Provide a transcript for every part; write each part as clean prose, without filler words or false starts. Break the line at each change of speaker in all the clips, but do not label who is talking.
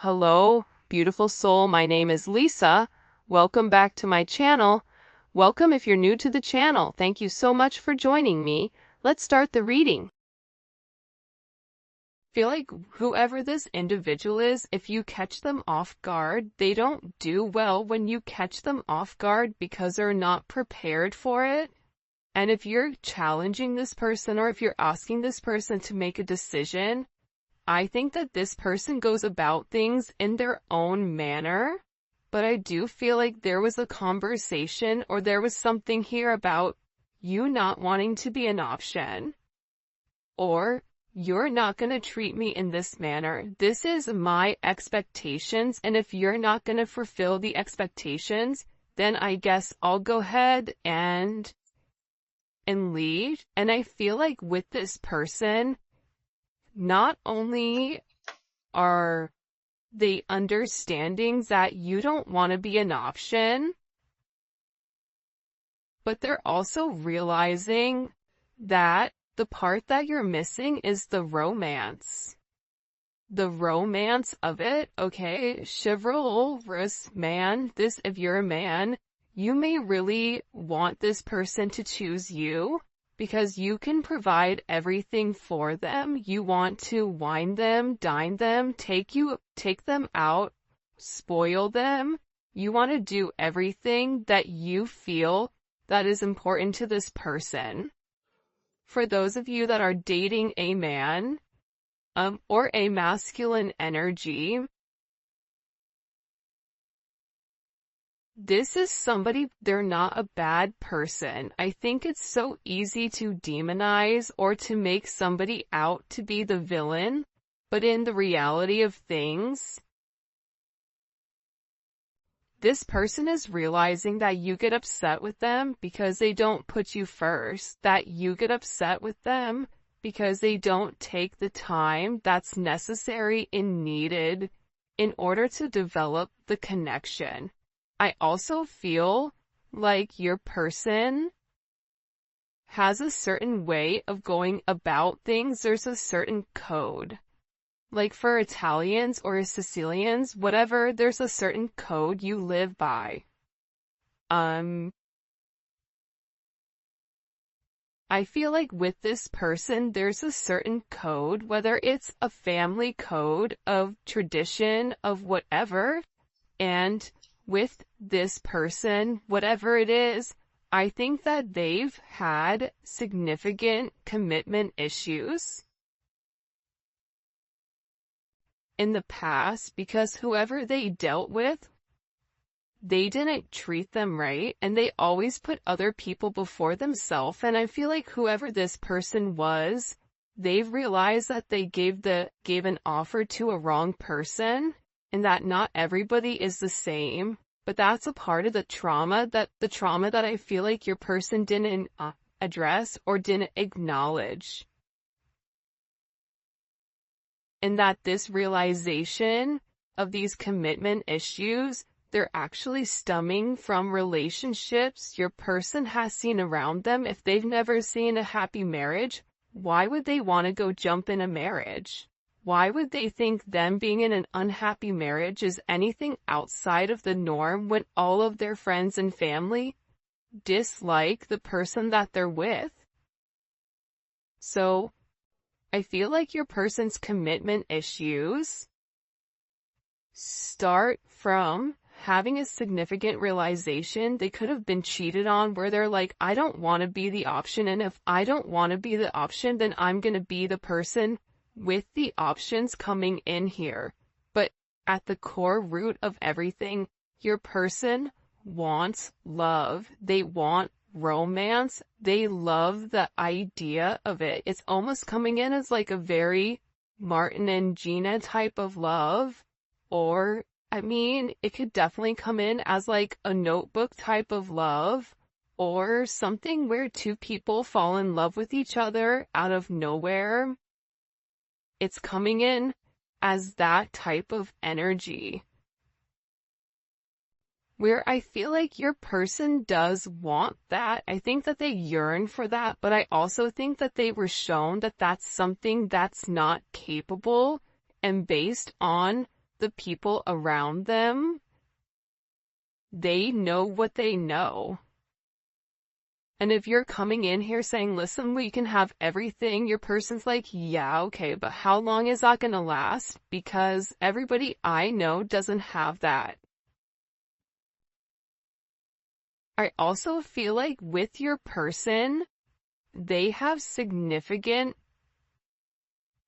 Hello, beautiful soul. My name is Lisa. Welcome back to my channel. Welcome if you're new to the channel. Thank you so much for joining me. Let's start the reading. Feel like whoever this individual is, if you catch them off guard, they don't do well when you catch them off guard because they're not prepared for it. And if you're challenging this person or if you're asking this person to make a decision, I think that this person goes about things in their own manner, but I do feel like there was a conversation or there was something here about you not wanting to be an option, or you're not going to treat me in this manner. This is my expectations, and if you're not going to fulfill the expectations, then I guess I'll go ahead and leave. And I feel like with this person, not only are they understanding that you don't want to be an option, but they're also realizing that the part that you're missing is the romance. The romance of it, okay? Chivalrous man, if you're a man, you may really want this person to choose you, because you can provide everything for them. You want to wine them, dine them, take them out, spoil them. You want to do everything that you feel that is important to this person. For those of you that are dating a man, or a masculine energy, this is somebody, they're not a bad person. I think it's so easy to demonize or to make somebody out to be the villain, but in the reality of things, this person is realizing that you get upset with them because they don't put you first, that you get upset with them because they don't take the time that's necessary and needed in order to develop the connection. I also feel like your person has a certain way of going about things. There's a certain code. Like for Italians or Sicilians, whatever, there's a certain code you live by. I feel like with this person, there's a certain code, whether it's a family code of tradition, of whatever, and with this person, whatever it is, I think that they've had significant commitment issues in the past because whoever they dealt with, they didn't treat them right, and they always put other people before themselves. And I feel like whoever this person was, they've realized that they gave an offer to a wrong person, and that not everybody is the same, but that's a part of the trauma that I feel like your person didn't address or didn't acknowledge. And that this realization of these commitment issues, they're actually stemming from relationships your person has seen around them. If they've never seen a happy marriage, why would they want to go jump in a marriage? Why would they think them being in an unhappy marriage is anything outside of the norm when all of their friends and family dislike the person that they're with? So, I feel like your person's commitment issues start from having a significant realization they could have been cheated on, where they're like, I don't want to be the option, and if I don't want to be the option, then I'm going to be the person with the options coming in here. But at the core root of everything, your person wants love. They want romance. They love the idea of it. It's almost coming in as like a very Martin and Gina type of love, or I mean, it could definitely come in as like a Notebook type of love, or something where two people fall in love with each other out of nowhere. It's coming in as that type of energy, where I feel like your person does want that. I think that they yearn for that, but I also think that they were shown that that's something that's not capable, and based on the people around them, they know what they know. And if you're coming in here saying, listen, we can have everything, your person's like, yeah, okay, but how long is that gonna last? Because everybody I know doesn't have that. I also feel like with your person, they have significant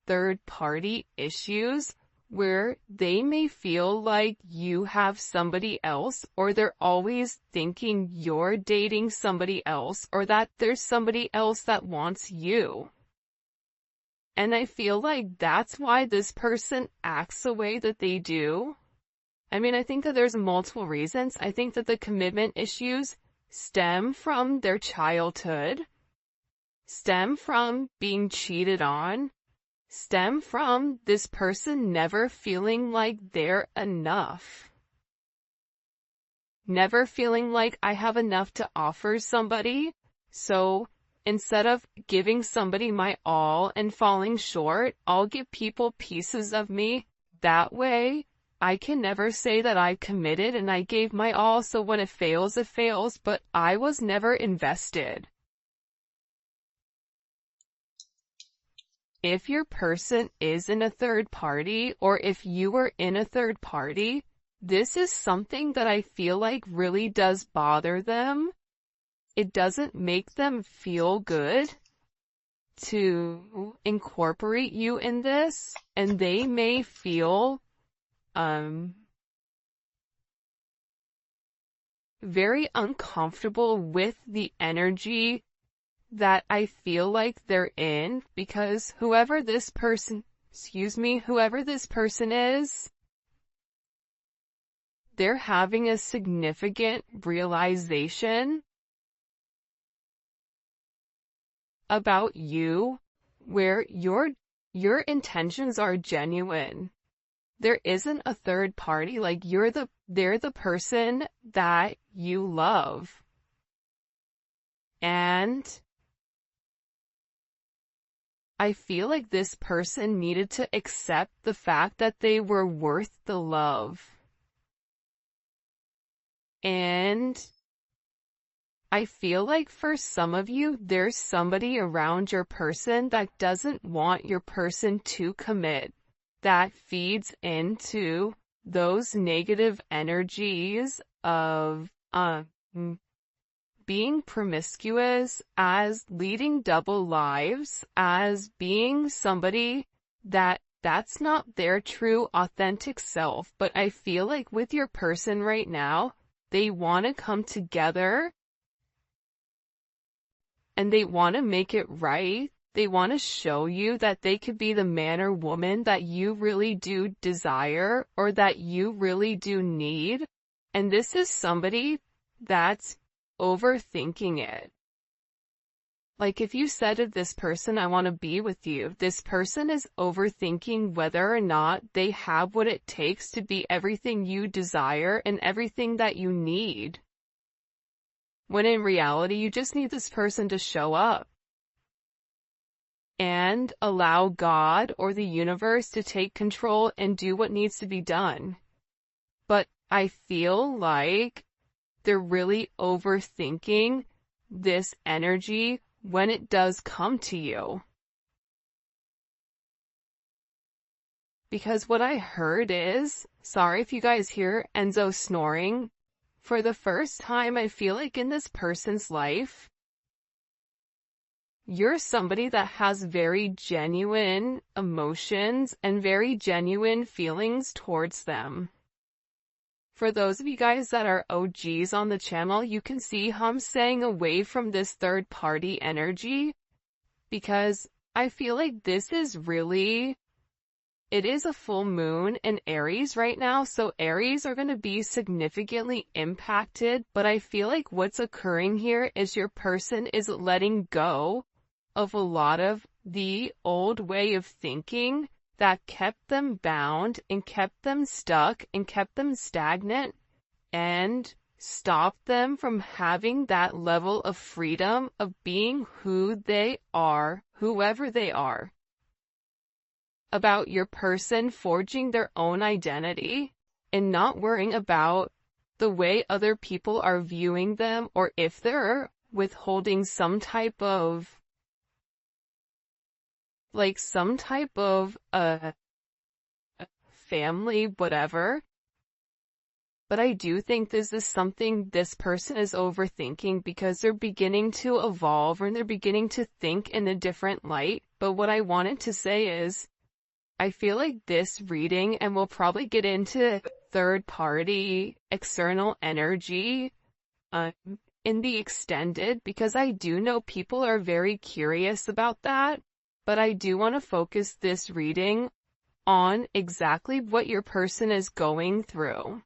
third-party issues where they may feel like you have somebody else, or they're always thinking you're dating somebody else, or that there's somebody else that wants you. And I feel like that's why this person acts the way that they do. I mean, I think that there's multiple reasons. I think that the commitment issues stem from their childhood, stem from being cheated on, stem from this person never feeling like they're enough. Never feeling like I have enough to offer somebody, so instead of giving somebody my all and falling short, I'll give people pieces of me. That way, I can never say that I committed and I gave my all, so when it fails, but I was never invested. If your person is in a third party, or if you were in a third party, this is something that I feel like really does bother them. It doesn't make them feel good to incorporate you in this, and they may feel very uncomfortable with the energy that I feel like they're in, because whoever this person is, they're having a significant realization about you where your intentions are genuine. There isn't a third party, like they're the person that you love. And I feel like this person needed to accept the fact that they were worth the love. And I feel like for some of you, there's somebody around your person that doesn't want your person to commit, that feeds into those negative energies of being promiscuous, as leading double lives, as being somebody that's not their true authentic self. But I feel like with your person right now, they want to come together and they want to make it right. They want to show you that they could be the man or woman that you really do desire, or that you really do need. And this is somebody that's overthinking it. Like if you said to this person, I want to be with you, this person is overthinking whether or not they have what it takes to be everything you desire and everything that you need. When in reality, you just need this person to show up and allow God or the universe to take control and do what needs to be done. But I feel like they're really overthinking this energy when it does come to you. Because what I heard is, sorry if you guys hear Enzo snoring, for the first time I feel like in this person's life, you're somebody that has very genuine emotions and very genuine feelings towards them. For those of you guys that are OGs on the channel, you can see how I'm staying away from this third party energy, because I feel like this is really, it is a full moon in Aries right now, so Aries are going to be significantly impacted, but I feel like what's occurring here is your person is letting go of a lot of the old way of thinking that kept them bound and kept them stuck and kept them stagnant and stopped them from having that level of freedom of being who they are, whoever they are. about your person forging their own identity and not worrying about the way other people are viewing them, or if they're withholding some type of family, whatever. But I do think this is something this person is overthinking because they're beginning to evolve and they're beginning to think in a different light. But what I wanted to say is, I feel like this reading, and we'll probably get into third party, external energy, in the extended, because I do know people are very curious about that. But I do want to focus this reading on exactly what your person is going through.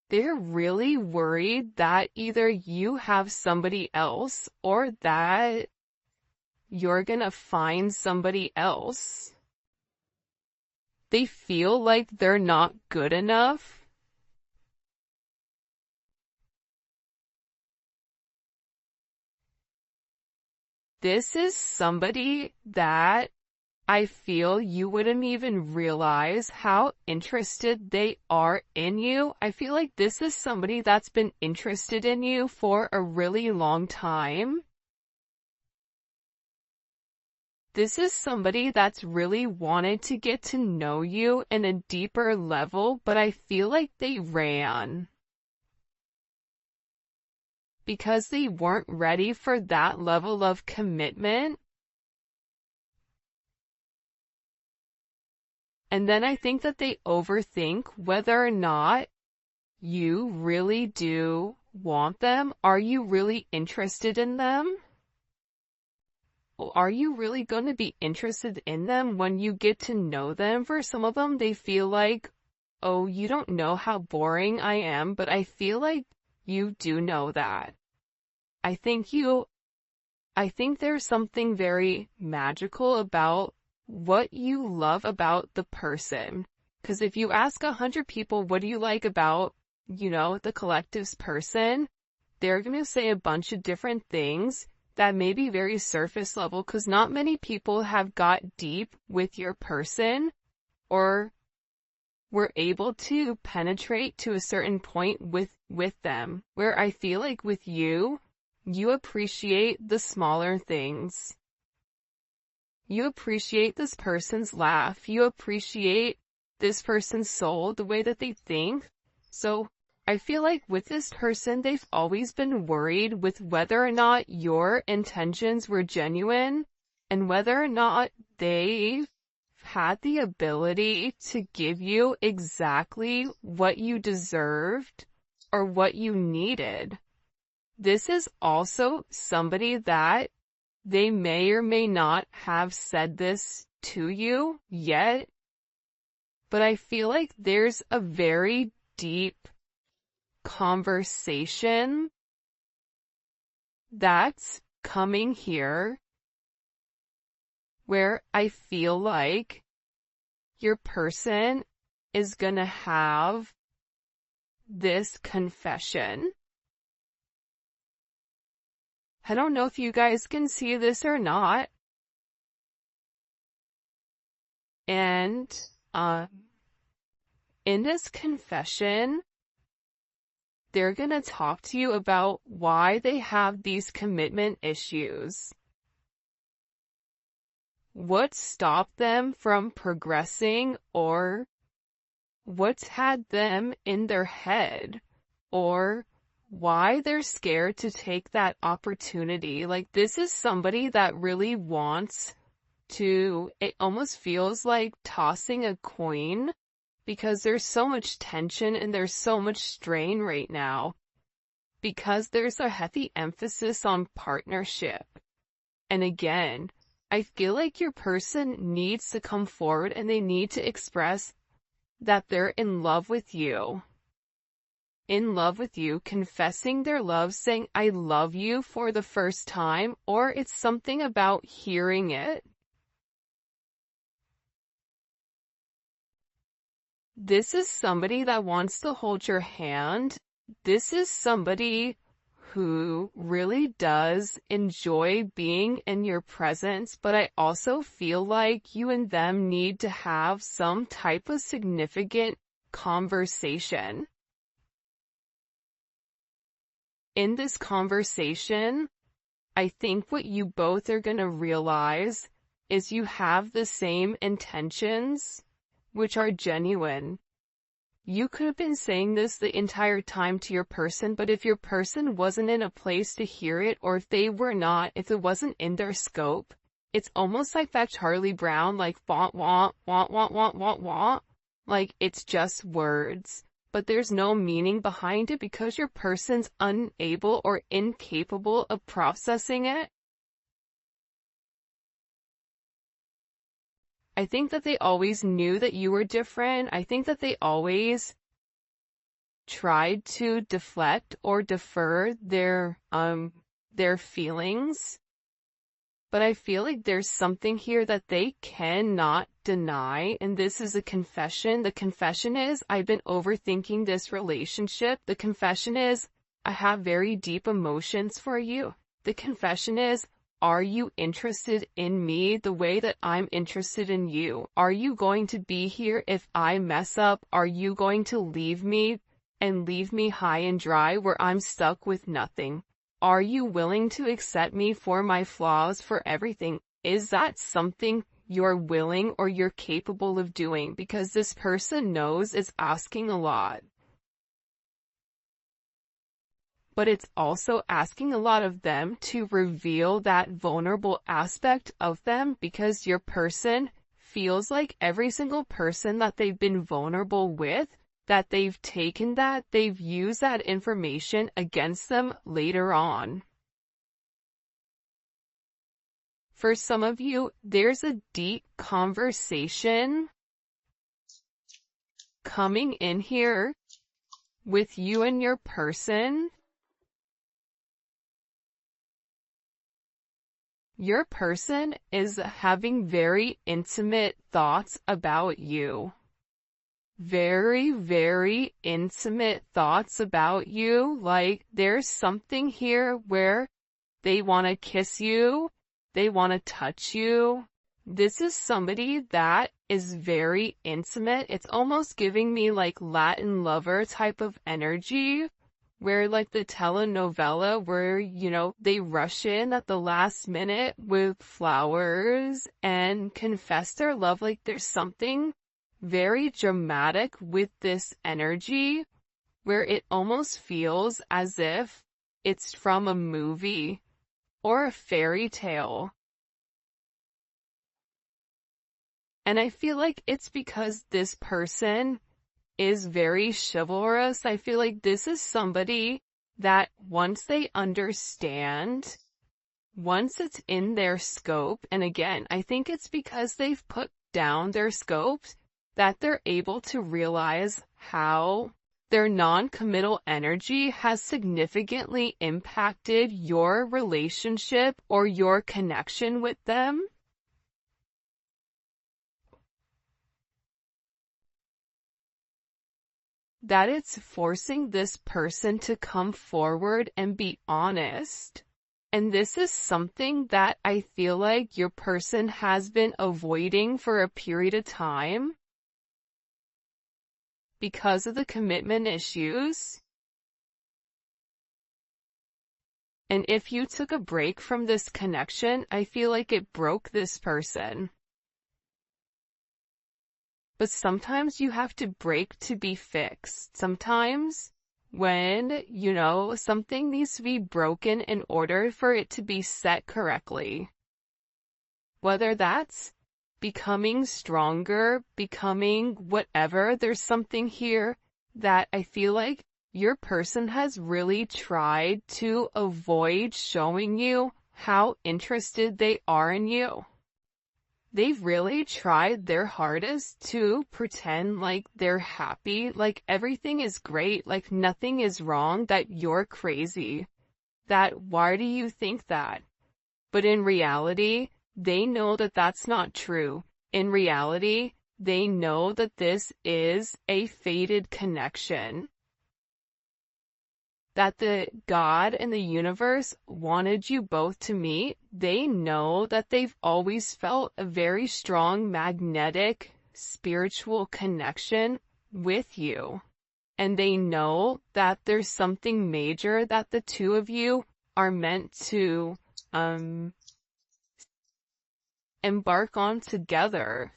They're really worried that either you have somebody else or that you're gonna find somebody else. They feel like they're not good enough. This is somebody that I feel you wouldn't even realize how interested they are in you. I feel like this is somebody that's been interested in you for a really long time. This is somebody that's really wanted to get to know you in a deeper level, but I feel like they ran because they weren't ready for that level of commitment. And then I think that they overthink whether or not you really do want them. Are you really interested in them? Are you really going to be interested in them when you get to know them? For some of them, they feel like, oh, you don't know how boring I am, but I feel like you do know that. I think there's something very magical about what you love about the person. Because if you ask 100 people, what do you like about, the collective's person, they're going to say a bunch of different things that may be very surface level, because not many people have got deep with your person or were able to penetrate to a certain point with them. Where I feel like with you, you appreciate the smaller things. You appreciate this person's laugh. You appreciate this person's soul, the way that they think. So I feel like with this person, they've always been worried with whether or not your intentions were genuine and whether or not they've had the ability to give you exactly what you deserved or what you needed. This is also somebody that they may or may not have said this to you yet, but I feel like there's a very deep conversation that's coming here where I feel like your person is gonna have this confession. I don't know if you guys can see this or not. And, in this confession, they're gonna talk to you about why they have these commitment issues. What stopped them from progressing, or what's had them in their head, or why they're scared to take that opportunity. Like, this is somebody that really wants to, it almost feels like tossing a coin because there's so much tension and there's so much strain right now because there's a heavy emphasis on partnership. And again, I feel like your person needs to come forward and they need to express that they're in love with you. In love with you, confessing their love, saying, I love you for the first time, or it's something about hearing it. This is somebody that wants to hold your hand. This is somebody who really does enjoy being in your presence, but I also feel like you and them need to have some type of significant conversation. In this conversation, I think what you both are going to realize is you have the same intentions, which are genuine. You could have been saying this the entire time to your person, but if your person wasn't in a place to hear it, or if it wasn't in their scope, it's almost like that Charlie Brown, like, want, like, it's just words. But there's no meaning behind it because your person's unable or incapable of processing it. I think that they always knew that you were different. I think that they always tried to deflect or defer their feelings. But I feel like there's something here that they cannot deny, and this is a confession. The confession is, I've been overthinking this relationship. The confession is, I have very deep emotions for you. The confession is, are you interested in me the way that I'm interested in you? Are you going to be here if I mess up? Are you going to leave me and leave me high and dry where I'm stuck with nothing? Are you willing to accept me for my flaws, for everything? Is that something you're willing or you're capable of doing? Because this person knows it's asking a lot. But it's also asking a lot of them to reveal that vulnerable aspect of them, because your person feels like every single person that they've been vulnerable with, that they've used that information against them later on. For some of you, there's a deep conversation coming in here with you and your person. Your person is having very intimate thoughts about you. Very, very intimate thoughts about you. Like, there's something here where they want to kiss you, they want to touch you. This is somebody that is very intimate. It's almost giving me like Latin lover type of energy, where like the telenovela where, they rush in at the last minute with flowers and confess their love. Like, there's something very dramatic with this energy where it almost feels as if it's from a movie or a fairy tale. And I feel like it's because this person is very chivalrous. I feel like this is somebody that once they understand, once it's in their scope, and again, I think it's because they've put down their scopes, that they're able to realize how their non-committal energy has significantly impacted your relationship or your connection with them. That it's forcing this person to come forward and be honest. And this is something that I feel like your person has been avoiding for a period of time because of the commitment issues. And if you took a break from this connection, I feel like it broke this person. But sometimes you have to break to be fixed. Sometimes when, something needs to be broken in order for it to be set correctly. Whether that's becoming stronger, becoming whatever, there's something here that I feel like your person has really tried to avoid showing you how interested they are in you. They've really tried their hardest to pretend like they're happy, like everything is great, like nothing is wrong, that you're crazy. That why do you think that? But in reality, they know that that's not true. In reality, they know that this is a fated connection. that the God and the universe wanted you both to meet. They know that they've always felt a very strong magnetic spiritual connection with you. And they know that there's something major that the two of you are meant to embark on together.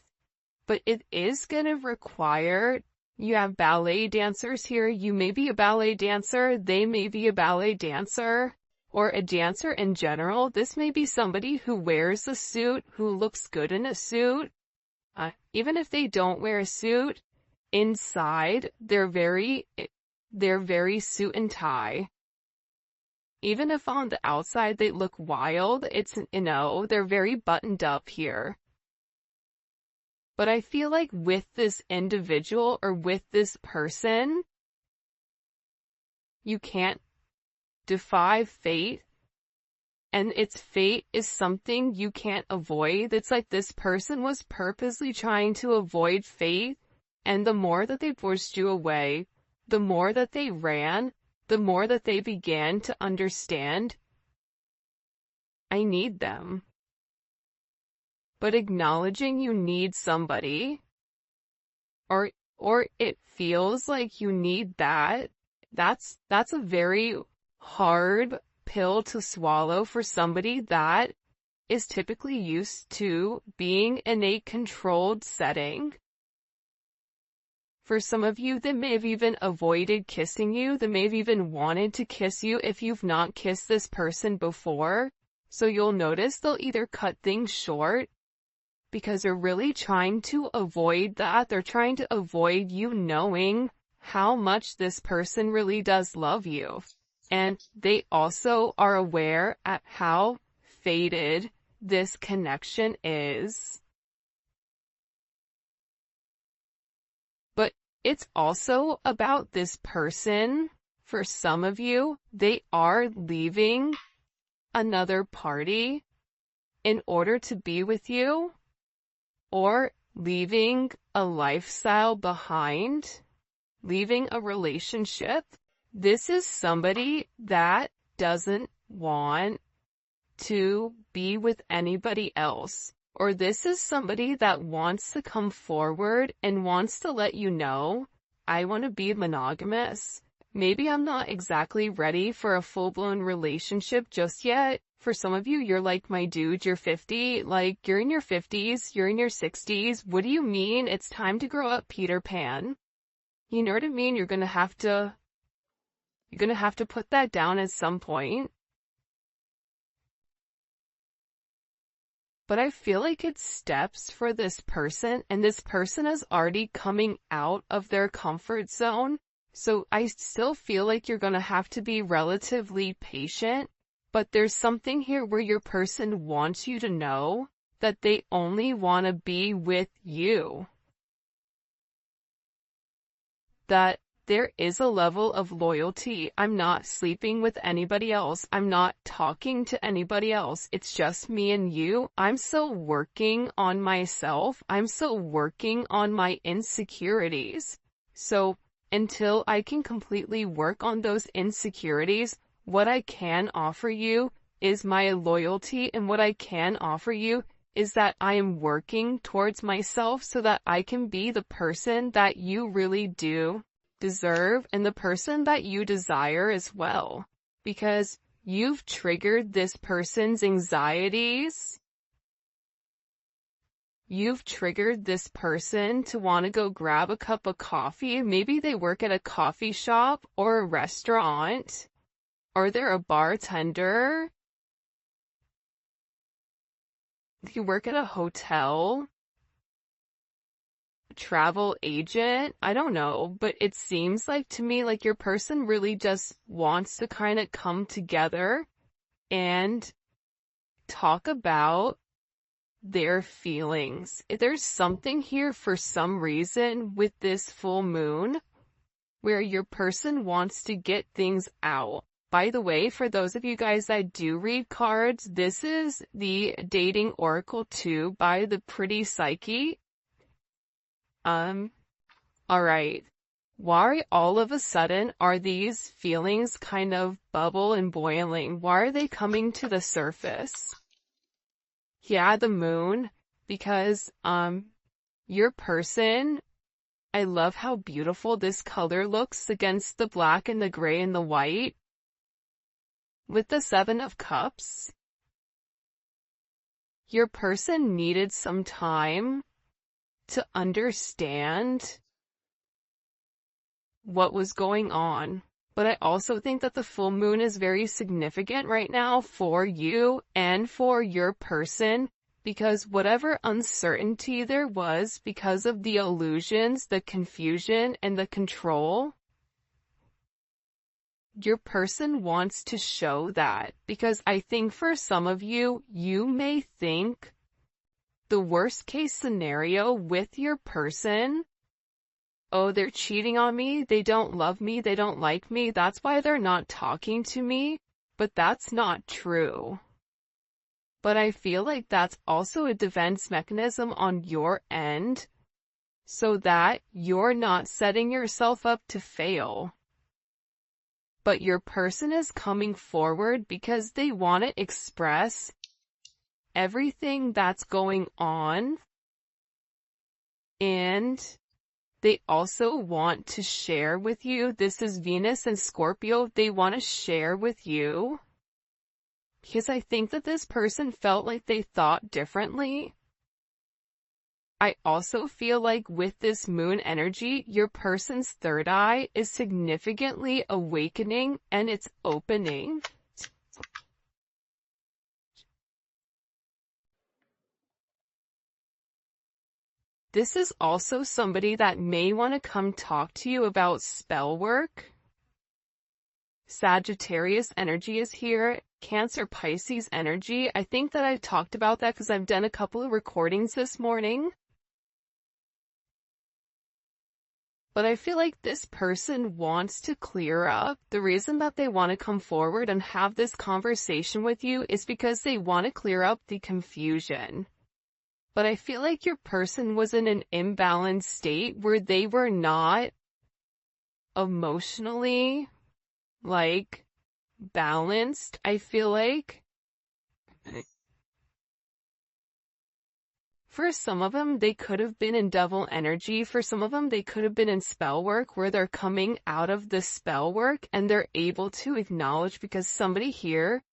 But it is going to require, you have ballet dancers here, you may be a ballet dancer, they may be a ballet dancer, or a dancer in general. This may be somebody who wears a suit, who looks good in a suit. Even if they don't wear a suit, inside, they're very suit and tie. Even if on the outside they look wild, they're very buttoned up here. But I feel like with this individual or with this person, you can't defy fate. And its fate is something you can't avoid. It's like this person was purposely trying to avoid fate. And the more that they pushed you away, the more that they ran, the more that they began to understand, I need them. But acknowledging you need somebody, or it feels like you need that's a very hard pill to swallow for somebody that is typically used to being in a controlled setting. For some of you, they may have even avoided kissing you. They may have even wanted to kiss you if you've not kissed this person before. So you'll notice they'll either cut things short because they're really trying to avoid that. They're trying to avoid you knowing how much this person really does love you. And they also are aware at how faded this connection is. But it's also about this person. For some of you, they are leaving another party in order to be with you, or leaving a lifestyle behind, leaving a relationship. This is somebody that doesn't want to be with anybody else. Or this is somebody that wants to come forward and wants to let you know, I want to be monogamous. Maybe I'm not exactly ready for a full-blown relationship just yet. For some of you, you're like, my dude, you're 50, like, you're in your 50s, you're in your 60s. What do you mean it's time to grow up, Peter Pan? You know what I mean? You're gonna have to put that down at some point. But I feel like it's steps for this person, and this person is already coming out of their comfort zone. So I still feel like you're gonna have to be relatively patient, but there's something here where your person wants you to know that they only want to be with you. That there is a level of loyalty. I'm not sleeping with anybody else. I'm not talking to anybody else. It's just me and you. I'm still working on myself. I'm still working on my insecurities. So until I can completely work on those insecurities, what I can offer you is my loyalty, and what I can offer you is that I am working towards myself so that I can be the person that you really do deserve and the person that you desire as well. Because you've triggered this person's anxieties. You've triggered this person to want to go grab a cup of coffee. Maybe they work at a coffee shop or a restaurant, or they're a bartender. You work at a hotel, travel agent, I don't know, but it seems like to me like your person really just wants to kind of come together and talk about their feelings. There's something here for some reason with this full moon where your person wants to get things out. By the way, for those of you guys that do read cards, this is the Dating Oracle 2 by the Pretty Psyche. Alright. Why all of a sudden are these feelings kind of bubble and boiling? Why are they coming to the surface? Yeah, the moon, because, your person, I love how beautiful this color looks against the black and the gray and the white. With the Seven of Cups, your person needed some time to understand what was going on. But I also think that the full moon is very significant right now for you and for your person, because whatever uncertainty there was because of the illusions, the confusion, and the control, your person wants to show that. Because I think for some of you, you may think the worst case scenario with your person, oh, they're cheating on me, they don't love me, they don't like me, that's why they're not talking to me. But that's not true. But I feel like that's also a defense mechanism on your end, so that you're not setting yourself up to fail. But your person is coming forward because they want to express everything that's going on, and they also want to share with you. This is Venus and Scorpio. They want to share with you because I think that this person felt like they thought differently. I also feel like with this moon energy, your person's third eye is significantly awakening and it's opening. This is also somebody that may want to come talk to you about spell work. Sagittarius energy is here. Cancer, Pisces energy. I think that I've talked about that because I've done a couple of recordings this morning. But I feel like this person wants to clear up. The reason that they want to come forward and have this conversation with you is because they want to clear up the confusion. But I feel like your person was in an imbalanced state where they were not emotionally, balanced. I feel like for some of them, they could have been in devil energy. For some of them, they could have been in spell work where they're coming out of the spell work and they're able to acknowledge, because somebody here,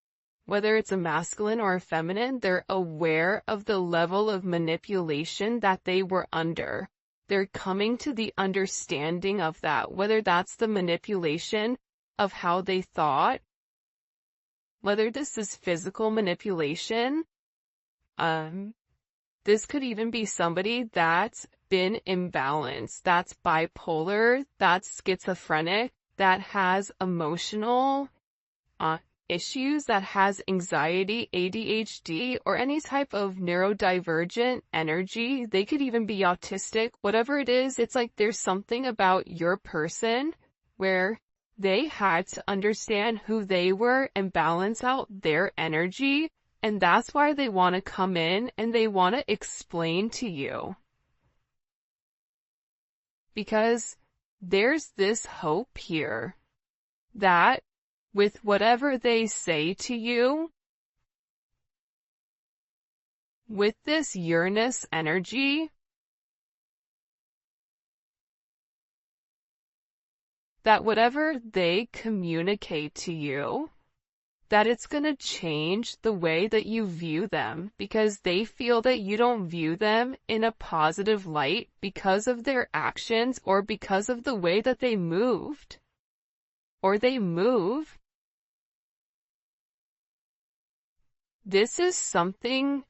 whether it's a masculine or a feminine, they're aware of the level of manipulation that they were under. They're coming to the understanding of that, whether that's the manipulation of how they thought, whether this is physical manipulation. This could even be somebody that's been imbalanced, that's bipolar, that's schizophrenic, that has emotional issues, that has anxiety, ADHD, or any type of neurodivergent energy. They could even be autistic. Whatever it is, it's like there's something about your person where they had to understand who they were and balance out their energy, and that's why they want to come in and they want to explain to you. Because there's this hope here that with whatever they say to you, with this Uranus energy, that whatever they communicate to you, that it's going to change the way that you view them, because they feel that you don't view them in a positive light because of their actions or because of the way that they moved or they move. This is something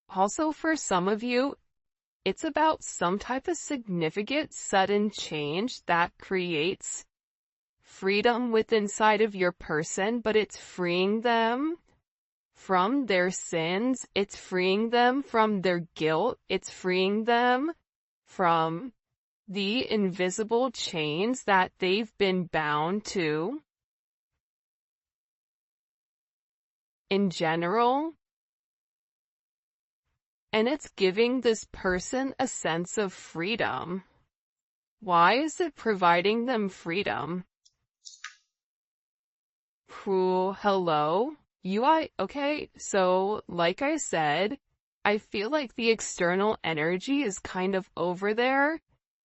also for some of you, it's about some type of significant sudden change that creates freedom within inside of your person, but it's freeing them from their sins, it's freeing them from their guilt, it's freeing them from the invisible chains that they've been bound to. In general, and it's giving this person a sense of freedom. Why is it providing them freedom? Hello? Okay, so like I said, I feel like the external energy is kind of over there,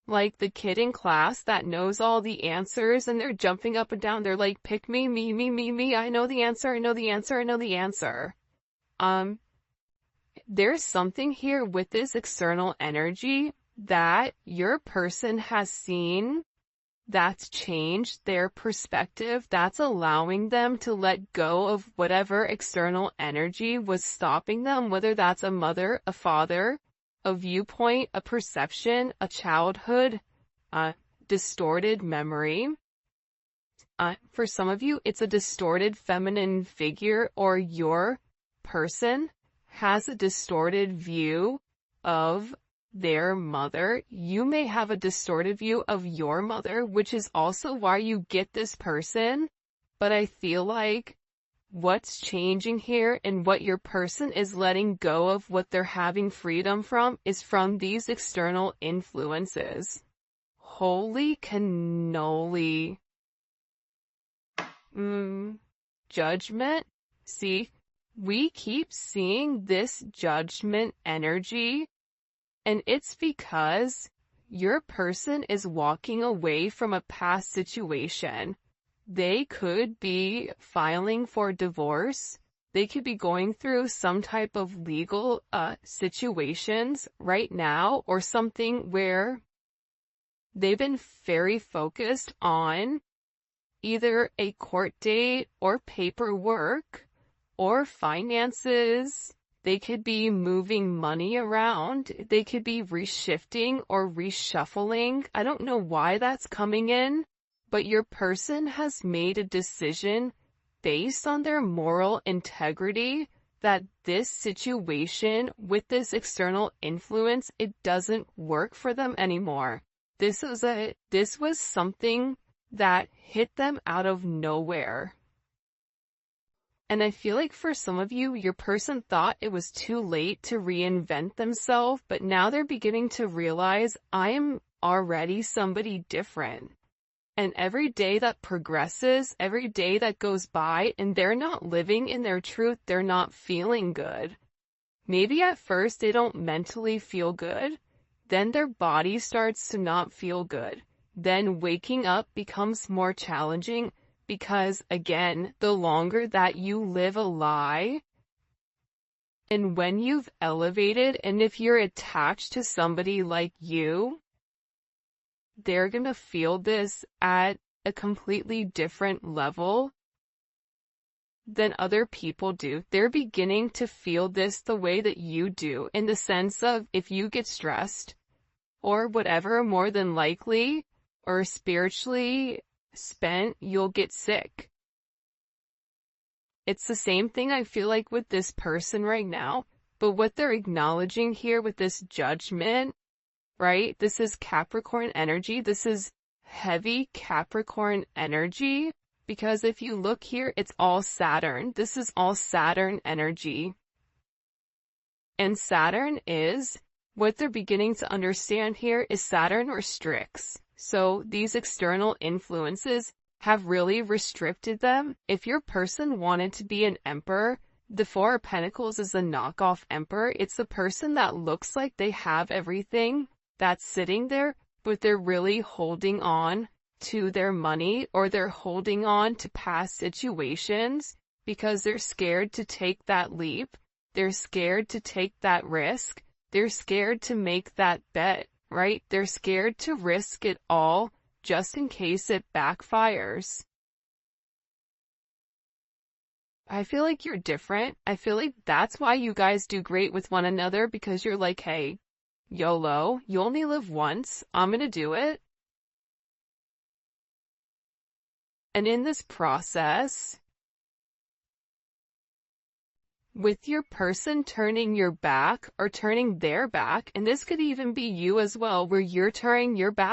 like the kid in class that knows all the answers and they're jumping up and down. They're like, pick me, me, I know the answer, I know the answer, I know the answer. There's something here with this external energy that your person has seen that's changed their perspective, that's allowing them to let go of whatever external energy was stopping them, whether that's a mother, a father, a viewpoint, a perception, a childhood, a distorted memory. For some of you, it's a distorted feminine figure, or your person has a distorted view of their mother. You may have a distorted view of your mother, which is also why you get this person. But I feel like what's changing here and what your person is letting go of, what they're having freedom from, is from these external influences. Holy cannoli. Judgment. See, we keep seeing this judgment energy, and it's because your person is walking away from a past situation. They could be filing for divorce. They could be going through some type of legal situations right now, or something where they've been very focused on either a court date or paperwork or finances. They could be moving money around. They could be reshifting or reshuffling. I don't know why that's coming in, but your person has made a decision based on their moral integrity that this situation with this external influence, it doesn't work for them anymore. This was something that hit them out of nowhere. And I feel like for some of you, your person thought it was too late to reinvent themselves, but now they're beginning to realize, I am already somebody different. And every day that progresses, every day that goes by, and they're not living in their truth, they're not feeling good. Maybe at first they don't mentally feel good, then their body starts to not feel good. Then waking up becomes more challenging, because again, the longer that you live a lie, and when you've elevated, and if you're attached to somebody like you, they're gonna feel this at a completely different level than other people do. They're beginning to feel this the way that you do, in the sense of, if you get stressed or whatever, more than likely, or spiritually spent, you'll get sick. It's the same thing I feel like with this person right now, but what they're acknowledging here with this judgment, right? This is Capricorn energy. This is heavy Capricorn energy, because if you look here, it's all Saturn. This is all Saturn energy. And Saturn is, what they're beginning to understand here is Saturn restricts. So these external influences have really restricted them. If your person wanted to be an emperor, the Four of Pentacles is a knockoff emperor. It's the person that looks like they have everything that's sitting there, but they're really holding on to their money, or they're holding on to past situations because they're scared to take that leap. They're scared to take that risk. They're scared to make that bet, right? They're scared to risk it all just in case it backfires. I feel like you're different. I feel like that's why you guys do great with one another, because you're like, hey, YOLO, you only live once. I'm gonna do it. And in this process, with your person turning your back or turning their back, and this could even be you as well, where you're turning your back